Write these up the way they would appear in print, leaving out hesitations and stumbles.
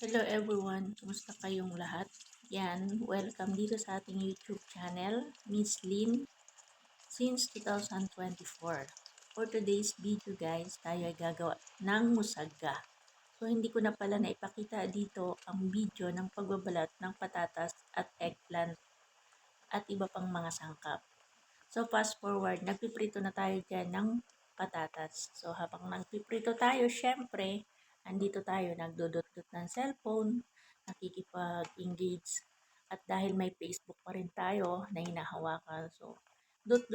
Hello everyone, kumusta kayong lahat? Yan, welcome dito sa ating YouTube channel, Miss Lynn, since 2024. For today's video guys, tayo ay gagawa ng musagga. So hindi ko na pala naipakita dito ang video ng pagbabalat ng patatas at eggplant at iba pang mga sangkap. So fast forward, nagpiprito na tayo dyan ng patatas. So habang nagpiprito tayo, syempre, andito tayo nagdudot-dot ng cellphone, nakikipag-engage. At dahil may Facebook pa rin tayo na hinahawakan, so dot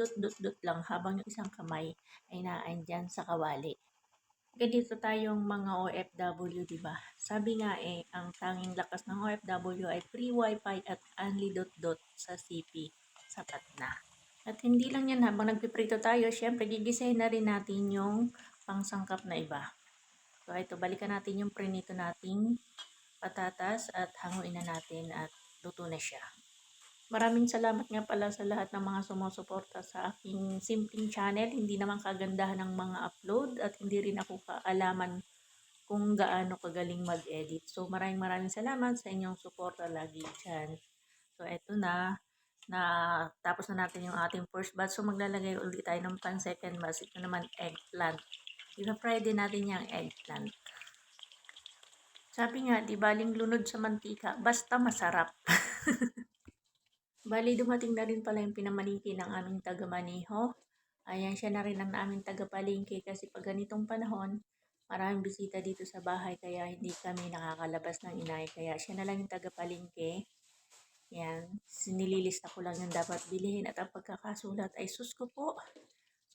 lang habang yung isang kamay ay naandyan sa kawali. Ganito tayong mga OFW, di ba? Sabi nga ang tanging lakas ng OFW ay free wifi at only dot sa CP. Sapat na. At hindi lang yan, habang nagpiprito tayo, syempre gigisahin na rin natin yung pangsangkap na iba. So ito, balikan natin yung prinito nating patatas at hanguin na natin at luto na siya. Maraming salamat nga pala sa lahat ng mga sumusuporta sa aking simpleng channel. Hindi naman kagandahan ng mga upload at hindi rin ako kaalaman kung gaano kagaling mag-edit. So maraming salamat sa inyong suporta lagi dyan. So eto na tapos na natin yung ating first batch. So maglalagay ulit tayo ng pan second batch. Ito naman eggplant. I-fry din natin yung eggplant. Sabi nga, di baling lunod sa mantika, basta masarap. Bali, dumating na rin pala yung pinamalingki ng aming taga-maneho. Ayan, siya na rin ang aming taga-palingki kasi pag ganitong panahon, maraming bisita dito sa bahay kaya hindi kami nakakalabas ng inay. Kaya siya na lang yung taga-palingki. Yan, sinililista ko lang yung dapat bilhin at ang pagkakasulat ay sus ko po.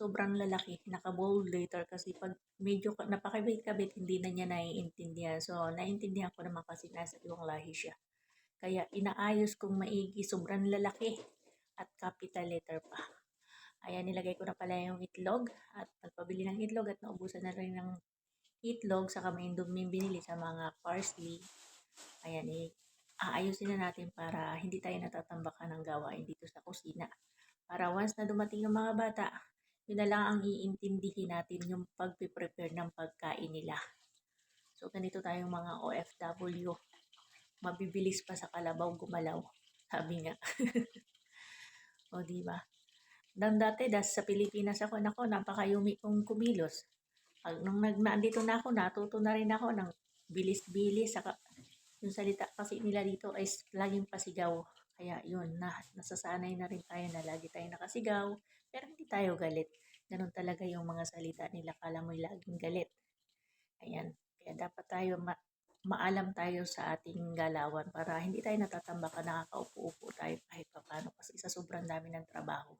Sobrang lalaki, naka-bold later kasi pag medyo napakabit-kabit hindi na niya naiintindihan. So, naiintindihan ko naman kasi nasa ibang lahi siya. Kaya inaayos kong maigi, sobrang lalaki at capital letter pa. Ayan, nilagay ko na pala yung itlog at nagpabili ng itlog at naubusan na rin ng itlog sa kamay yung binili sa mga parsley. Ayan, aayusin na natin para hindi tayo natatambakan ng gawain dito sa kusina. Para once na dumating yung mga bata, yun na lang ang iintindihin natin yung pagpiprepare ng pagkain nila. So, ganito tayong mga OFW. Mabibilis pa sa kalabaw gumalaw. Sabi nga. O, diba? Dati, sa Pilipinas ako, napakayumi kong kumilos. Pag nung nandito na ako, natuto na rin ako ng bilis-bilis. Saka, yung salita kasi nila dito ay laging pasigaw. Kaya yun, nasasanay na rin tayo na lagi tayo nakasigaw. Pero hindi tayo galit. Ganun talaga yung mga salita nila. Kala mo'y laging galit. Ayan. Kaya dapat tayo maalam tayo sa ating galawan para hindi tayo natatambakan, nakakaupo-upo tayo kahit paano kasi sa sobrang dami ng trabaho.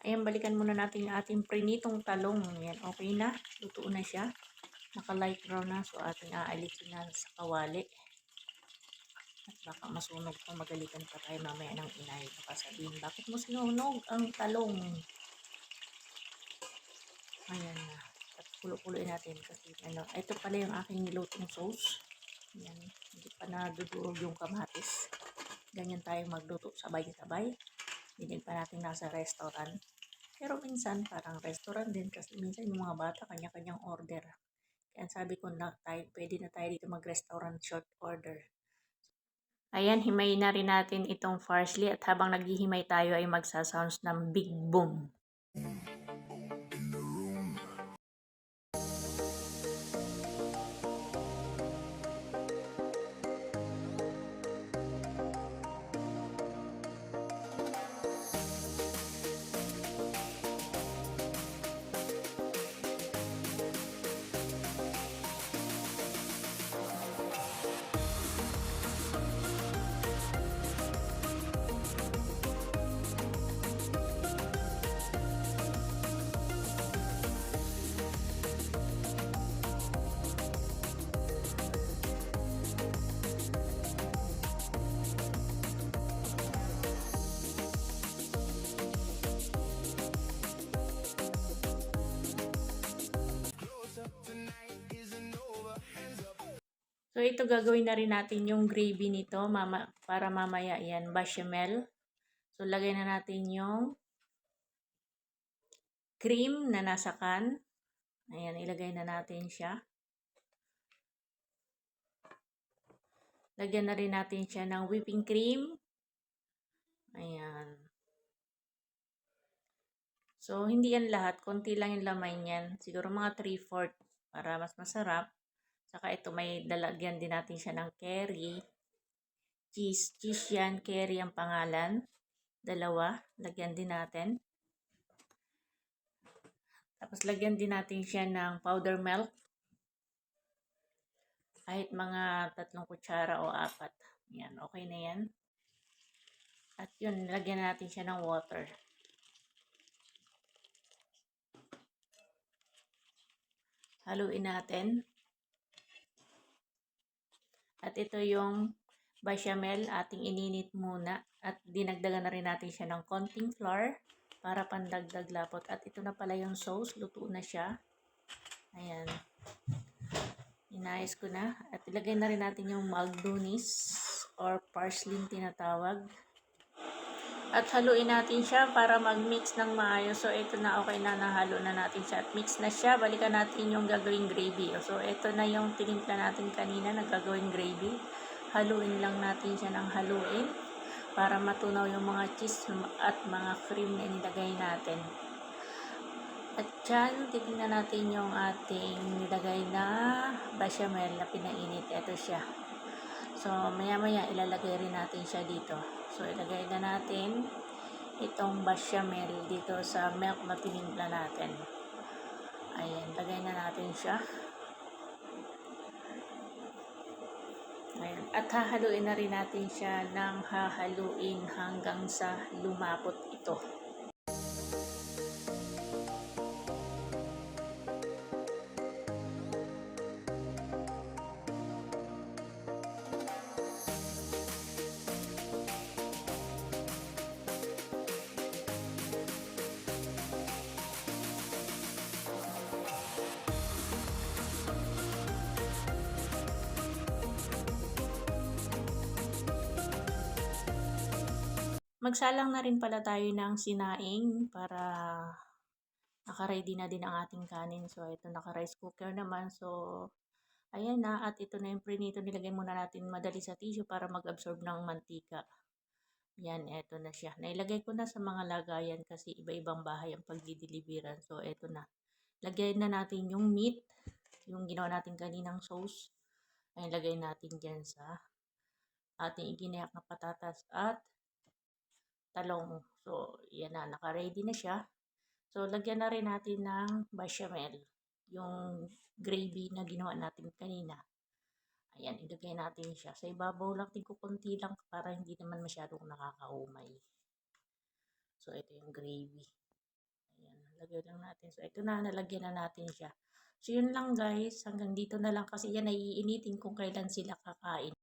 Ayan, balikan muna natin yung ating prinitong talong. Ayan, okay na. Luto na siya. Naka-light brown na. So, ating aalisin na sa kawali. At baka masunog pa, magalitan pa tayo mamaya ng inay. Baka sabihin, bakit mo sinunog ang talong? Ayan na. At pulo-puloy natin kasi ito pala yung aking nilutong sauce. Ayan, hindi pa nadudurog yung kamatis. Ganyan tayo magluto sabay-sabay. Dinig pa natin nasa restaurant. Pero minsan parang restaurant din kasi minsan yung mga bata kanya-kanyang order. Kaya sabi ko na pwede na tayo dito mag-restaurant short order. Ayan, himayin na rin natin itong parsley at habang naghihimay tayo ay magsasounds ng big boom. So, ito gagawin na rin natin yung gravy nito para mamaya yan, bechamel. So, lagay na natin yung cream na nasa can. Ayan, ilagay na natin siya. Lagyan na rin natin siya ng whipping cream. Ayan. So, hindi yan lahat. Konti lang yung laman yan. Siguro mga 3/4 para mas masarap. Saka ito may dalagyan din natin siya ng curry. Cheese. Cheese yan. Curry ang pangalan. Dalawa. Lagyan din natin. Tapos lagyan din natin siya ng powder milk. Kahit mga 3 kutsara o 4. Yan. Okay na yan. At yun, lagyan natin siya ng water. Haluin natin. At ito yung bechamel, ating ininit muna. At dinagdagan na rin natin siya ng konting flour para pandagdag lapot. At ito na pala yung sauce, luto na siya. Ayan. Inayos ko na. At ilagay na rin natin yung magdunis or parsley tinatawag. At haluin natin siya para mag-mix ng maayos. So, ito na, okay na, nahalo na natin siya. At mix na siya. Balikan natin yung gagawing gravy. So, ito na yung tinimpla natin kanina na gagawing gravy. Haluin lang natin siya ng haluin para matunaw yung mga cheese at mga cream na inilagay natin. At dyan, titignan natin yung ating nilagay na bechamel na pinainit. Ito siya. So, maya-maya ilalagay rin natin siya dito. So, ilagay na natin itong bechamel dito sa milk na tinimpla natin. Ayan, lagay na natin siya. Ayan. At hahaluin na rin natin siya ng hahaluin hanggang sa lumapot ito. Magsalang na rin pala tayo ng sinaing para naka-ready na din ang ating kanin. So, ito naka-rice cooker naman. So, ayan na. At ito na yung prinito. Nilagay muna natin madali sa tissue para mag-absorb ng mantika. Yan, ito na siya. Nailagay ko na sa mga lagayan kasi iba-ibang bahay ang pagdideliveran. So, ito na. Lagay na natin yung meat. Yung ginawa natin kaninang sauce. Ay, lagay natin dyan sa ating iginayak na patatas at talong. So, yan na. Naka-ready na siya. So, lagyan na rin natin ng bechamel. Yung gravy na ginawa natin kanina. Ayan, ilagay natin siya. Sa ibabaw lang, kunti lang para hindi naman masyadong nakakaumay. So, ito yung gravy. Ayan, lagay lang natin. So, ito na, nalagyan na natin siya. So, yun lang guys. Hanggang dito na lang kasi yan ay iinitin kung kailan sila kakain.